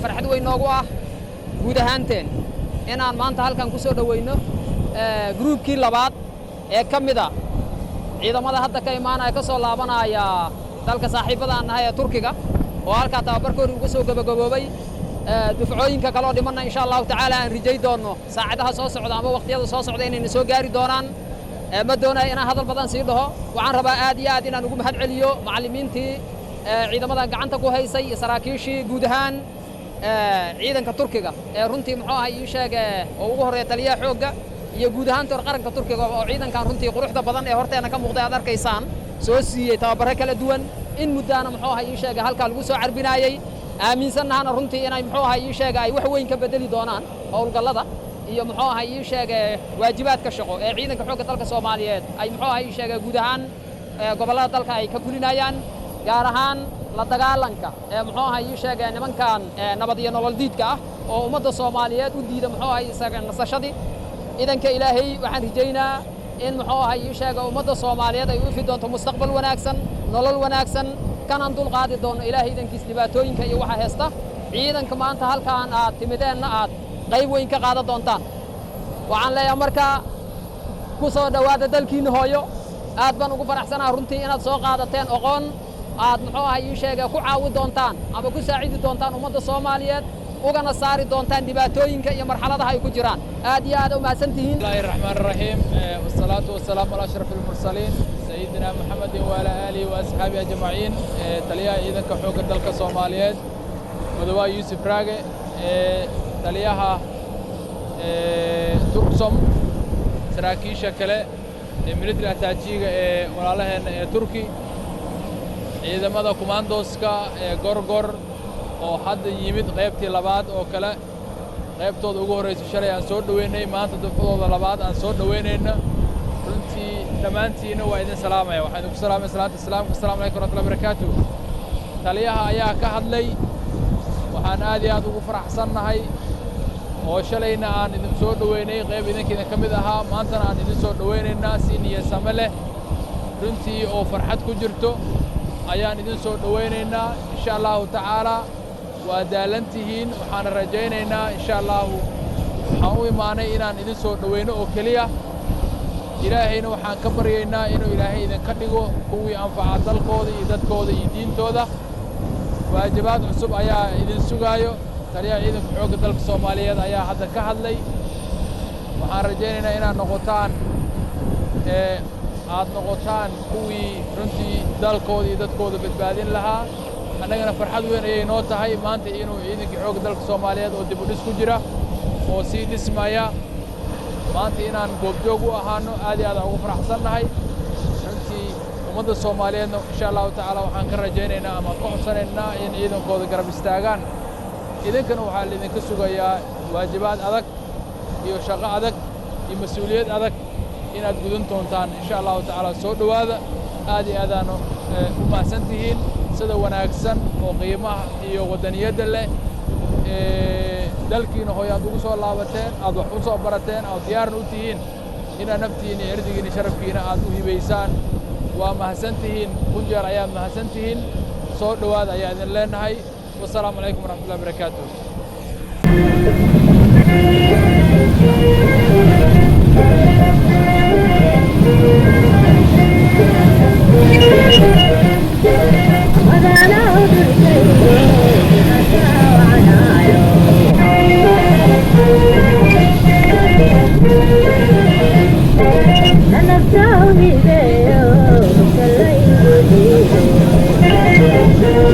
farxad weyn noogu ah guud ahaanteen inaan maanta halkan ku soo dhaweyno groupkii labaad ee kamida ciidamada hadda ka imaanaya ka soo laabanaya dalka saaxiibada aan nahay ee Turkiga oo halka tababarkooda ugu soo gabagaboobay dufcooyinka kale oo dhimanna insha Allah taala aan rijay doono saacadaha soo socda ama waqtiyada soo socda inay soo gaari doonaan ma doonayo inaan hadal badan sii dhaho waxaan rabaa aad iyo aad inaan ugu mahad celiyo macallimiintii ciidamada gacanta ku haysay saraakiishii guud ahaan ciidanka Turkiga ee runtii muxuu ahaa ii sheegay oo ugu horeeyay taliyaha xoogga iyo guud ahaan qaranka Turkiga oo ciidankan runtii quruxda badan ee horteena ka muuqday aad arkaysaan soo siiyay tababaro kala duwan in muddaana muxuu ahaa ii sheegay halka lagu soo carbinayay aaminsanahana runtii inay muxuu ahaa ii sheegay ay wax weyn ka bedeli doonaan howlgallada iyo muxuu ahaa ii sheegay waajibaadka shaqo ee ciidanka xoogga dalka Soomaaliyeed ay muxuu ahaa ii sheegay guud ahaan gobollada dalka ay ka fulinayaan gaar ahaan la dagaalanka ee muxuu ahaa ii sheegay nimankan nabad iyo nolol diidka ah oo ummadda Soomaaliyeed u diida muxuu ahaa isaga nasashadii idanka Ilaahay waxaan rajaynaa in muxuu ahaa ii sheegay ummadda Soomaaliyeed ay u fi doonto mustaqbal wanaagsan nolol wanaagsan kanaan dul qaadi doono Ilaahay idankiis dhibaatooyinka iyo waxa heesta ciidanka maanta halkaan aad timideenna aad qayb weyn ka qaadan doontaan waxaan leeyahay marka ku soo dhawaada dalkiina hooyo aad baan ugu faraxsanahay runtii inaad soo qaadateen aqoon aad muxuu ahaa ii sheegay ku caawin doontaan ama ku saacidi doontaan ummadda Soomaaliyeed ugana saari doontaan dhibaatooyinka iyo marxaladaha ay ku jiraan aad iyo aad u mahadsantihiin Bismillahir Rahmanir Rahim wassalatu wassalamu ala ashrafil mursaliin sayyidina Muhammad wa ala alihi wa ashabihi ajma'in taliyaha ciidanka xoogga dalka Soomaaliyeed madaxweynaha Yusuf Raage taliyaha Turksom saraakiisha kale military attachee ee walaalaheena ee Turki ciidamada commandoska ee Gorgor oo hadda yimid qaybtii labaad oo kale qaybtooda ugu horeysay shalay aan soo dhaweynay maanta dufcadooda labaad aan soo dhaweynayna runtii dhamaantiina waa idin salaamaya waxaan idinku salaamay salaanta islaamka assalaamu alaykum wa rahmatullahi wa barakaatuh taliyaha ayaa ka hadlay waxaan aad iyo aad ugu faraxsannahay oo shalayna aan idin soo dhaweynay qayb idinkeeda ka mid ahaa maantana aan idin soo dhaweynaynaa si niyasame leh runtii oo farxad ku jirto ayaan idin soo dhaweynaynaa insha Allahu tacaala waa daalantihiin waxaan rajaynaynaa insha Allahu waxaan u imaanay inaan idin soo dhaweyno oo kaliya ilaahayna waxaan ka baryaynaa inuu ilaahay idin ka dhigo kuwii anfaca dalkooda iyo dadkooda iyo diintooda waajibaad cusub ayaa idin sugaayo taliyaha ciidanka xoogga dalka Soomaaliyeed ayaa hadda ka hadlay waxaan rajaynaynaa inaad noqotaan aad noqotaan kuwii runtii dalkooda iyo dadkooda badbaadin lahaa annagana farxad weyn ayay noo tahay maanta inuu ciidanka xoogga dalka Soomaaliyeed oo dib u dhis ku jira oo sii dhismaya maanta inaan goobjoog u ahaano aad iyo aad ugu faraxsannahay runtii ummadda Soomaaliyeedna insha Allahu tacaala waxaan ka rajaynaynaa ama ka codsanaynaa in ciidankooda garab istaagaan idinkana waxaa laydinka sugayaa waajibaad adag iyo shaqo adag iyo mas-uuliyad adag inaad gudan doontaan insha Allahu tacaala soo dhawaada aad iyo aadaan u mahadsantihiin sida wanaagsan oo qiimaha iyo wadaniyadda leh dalkiina hooyaad ugu soo laabateen aad wax u soo barateen aad diyaarna u tihiin inaad naftiina iyo erdigiina sharafkiina aad u hibaysaan waa mahadsantihiin kun jeer ayaad mahadsantihiin soo dhawaada ayaa idin leenahay wassalaamu calaykum waraxmatullahi wabarakaatuh I'm